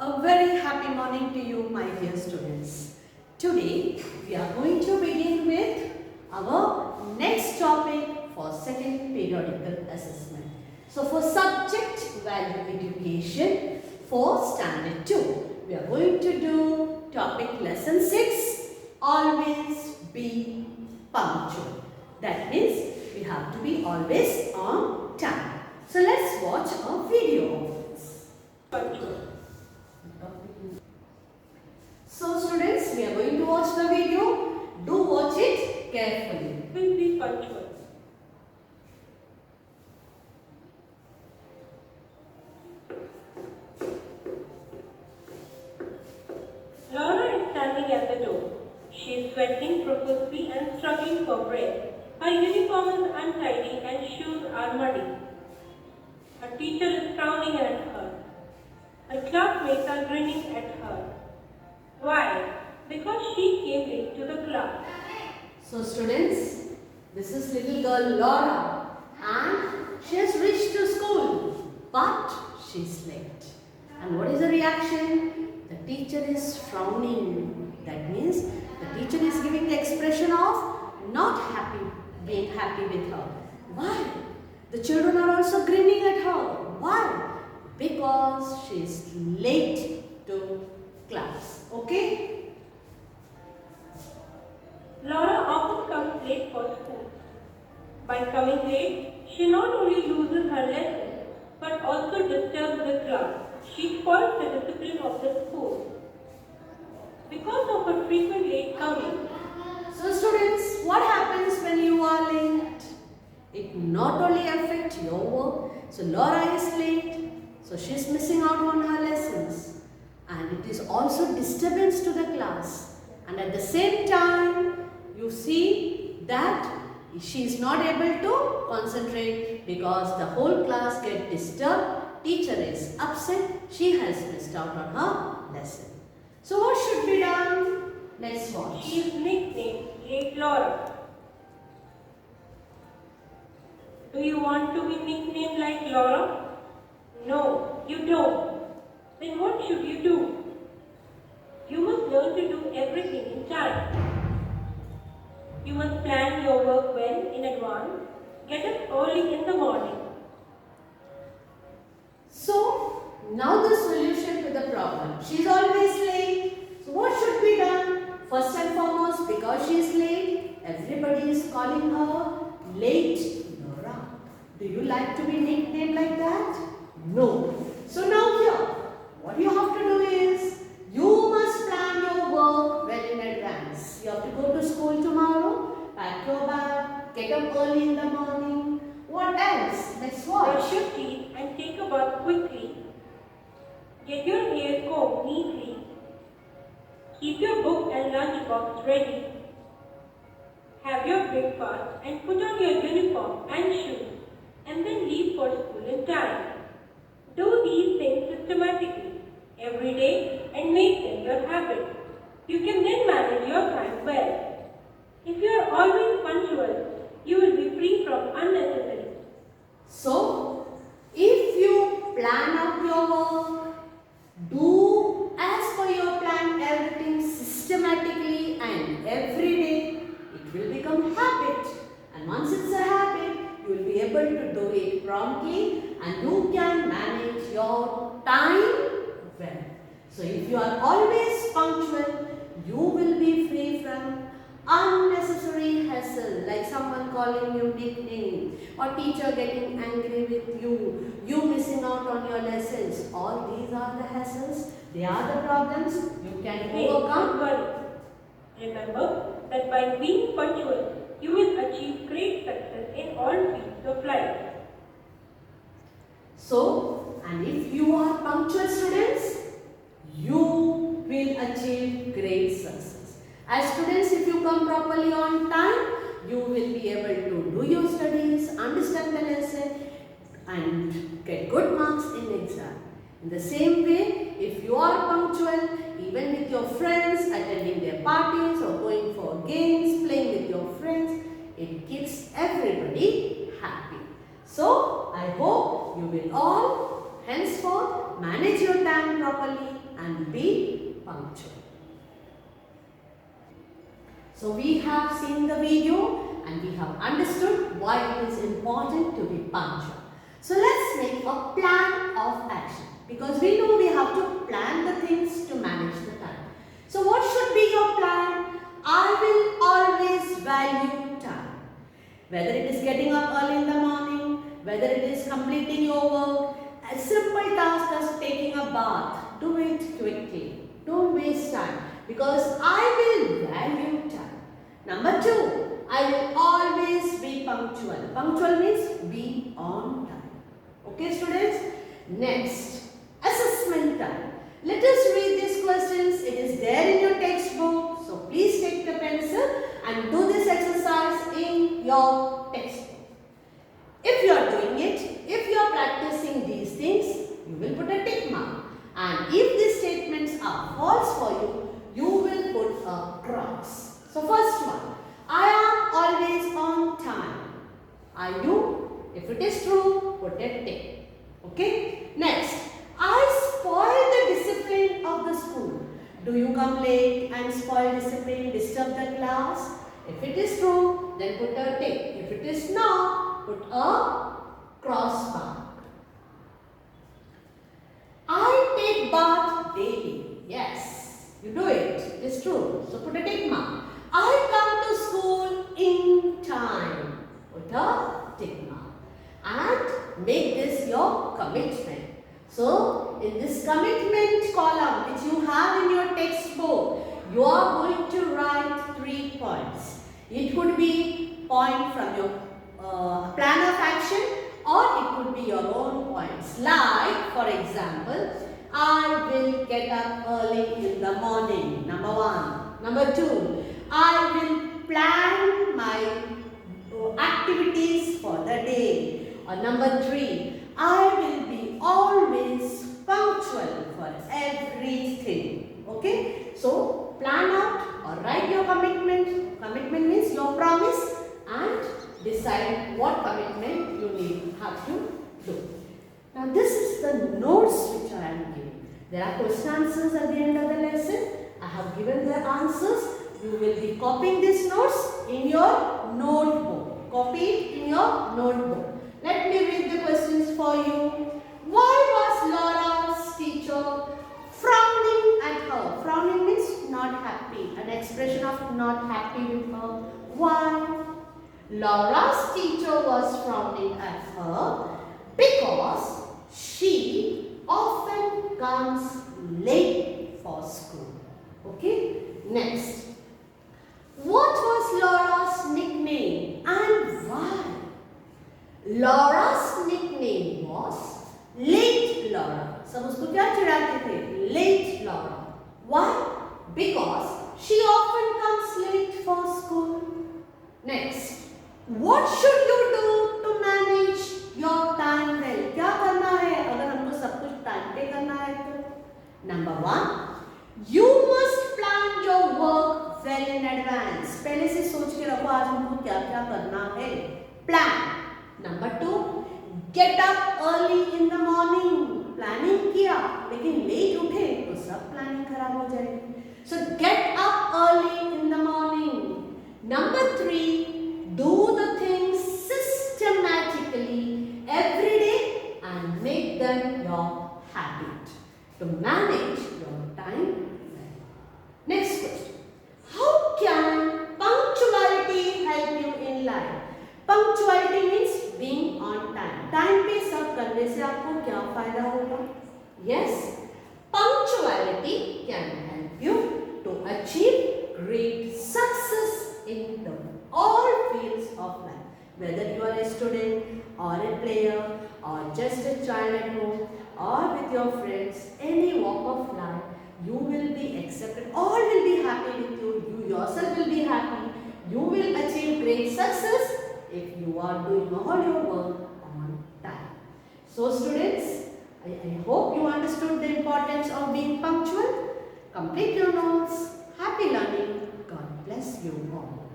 A very happy morning to you, my dear students. Today we are going to begin with our next topic for second periodical assessment. So for subject value education for standard 2, we are going to do topic lesson 6, always be punctual. That means we have to be always on time. So let's watch a video of this. Punctual. So students, we are going to watch the video. Do watch it carefully. Will be punctual. Laura is standing at the door. She is sweating profusely and struggling for breath. Her uniform is untidy and shoes are muddy. Her teacher is frowning at her. Her classmates are grinning at her. Why? Because she came late to the class. So students, this is little girl Laura and she has reached to school but she is late. And what is the reaction? The teacher is frowning. That means the teacher is giving the expression of not happy, being happy with her. Why? The children are also grinning at her. Why? Because she is late to class. Okay? Laura often comes late for school. By coming late, she not only loses her lesson, but also disturbs the class. She spoils the discipline of the school. Because of her frequent late coming. So students, what happens when you are late? It not only affects your work. So Laura is late. So she is missing out on her lessons. And it is also disturbance to the class. And at the same time, you see that she is not able to concentrate because the whole class gets disturbed. Teacher is upset. She has missed out on her lesson. So what should be done? Let's watch. She is nicknamed Late Laura. Do you want to be nicknamed like Laura? No, you don't. Then what should you do? You must learn to do everything in time. You must plan your work well in advance. Get up early in the morning. So, now the solution to the problem. She is always late. So, what should be done? First and foremost, because she is late, everybody is calling her Late Laura. Do you like to be nicknamed like that? No. So, now here, what you have to do is, you must plan your work well in advance. You have to go to school tomorrow, pack your bag, get up early in the morning. What else? Let's watch. Brush your teeth and take a bath quickly. Get your hair combed neatly. Keep your book and lunch box ready. Have your breakfast and put on your uniform and shoes and then leave for school in time. Do these things systematically every day and make them your habit. You can then manage your time well. If you are always punctual, you will be free from unnecessary. So, if you plan out your work, do as per your plan everything systematically and every day, it will become habit. And once it's a habit, you will be able to do it promptly and you can manage your time well. So, if you are always punctual, you will be free from unnecessary hassle like someone calling you nickname or teacher getting angry with you, you missing out on your lessons. All these are the hassles. They are the problems you can Don't overcome. worry. Remember that by being punctual, you will achieve great success in all fields of life. So, and if you are punctual students, you will achieve great success. As students, if you come properly on time, you will be able to do your studies, understand the lesson and get good marks in exam. In the same way, if you are punctual, even with your friends, attending their parties or going for games, playing with your friends, it keeps everybody happy. So, I hope you will all henceforth manage your time properly and be punctual. So we have seen the video and we have understood why it is important to be punctual. So let's make a plan of action, because we know we have to plan the things to manage the time. So what should be your plan? I will always value time. Whether it is getting up early in the morning, whether it is completing your work, a simple task as taking a bath, do it quickly. Don't waste time, because I will value time. Number 2, I will always be punctual. Punctual means be on time. Okay, students? Next, assessment time. Let us read these questions. It is there in your textbook. So please take the pencil and do this exercise in your textbook. If you are doing it, if you are practicing these things, you will put a tick mark. And if these statements are false for you, you will put a cross. So first one, I am always on time. Are you? If it is true, put a tick. Okay? Next, I spoil the discipline of the school. Do you come late and spoil discipline, disturb the class? If it is true, then put a tick. If it is not, put a cross mark. I take bath daily. Yes, you do it. It is true. So put a tick mark. I come to school in time. Put a tick mark. And make this your commitment. So, in this commitment column which you have in your textbook, you are going to write 3 points. It could be point from your plan of action, or it could be your own points. Like, for example, I will get up early in the morning. Number 1. Number 2, I will plan my activities for the day. Or number 3, I will be always punctual for everything. Okay? So, plan out or write your commitment. Commitment means your promise, and decide what commitment you have to do. Now, this is the notes which I am giving. There are question answers at the end of the lesson. I have given the answers. You will be copying these notes in your notebook. Copy it in your notebook. Let me read the questions for you. Why was Laura's teacher frowning at her? Frowning means not happy. An expression of not happy with her. Why? Laura's teacher was frowning at her because she often comes late for school. Okay? Next. What was Laura's nickname and why? Laura's nickname was Late Laura. सब उसको क्या चिढ़ाते थे? Late Laura. Why? Because she often comes late for school. Next, what should you do to manage your time well? क्या करना है अगर हमको सब कुछ टाइम पे करना है तो? Number 1, you must plan your work well in advance. पहले से सोच के रखो आज हमको क्या क्या करना है. Plan. Number 2, get up early in the morning. Planning किया लेकिन लेट उठे तो सब प्लानिंग खराब हो जाएगी. So get up early in the morning. Number 3, do the things systematically every day and make them your habit to manage your time well. Next question. How can punctuality help you in life? Punctuality means being on time. Time पे सब करने से आपको क्या फायदा होगा? Yes, punctuality can help you to achieve great success in all fields of life. Whether you are a student or a player or just a child at home or with your friends, any walk of life, you will be accepted. All will be happy with you. You yourself will be happy. You will achieve great success if you are doing all your work on time. So students, I hope you understood the importance of being punctual. Complete your notes. Happy learning. God bless you all.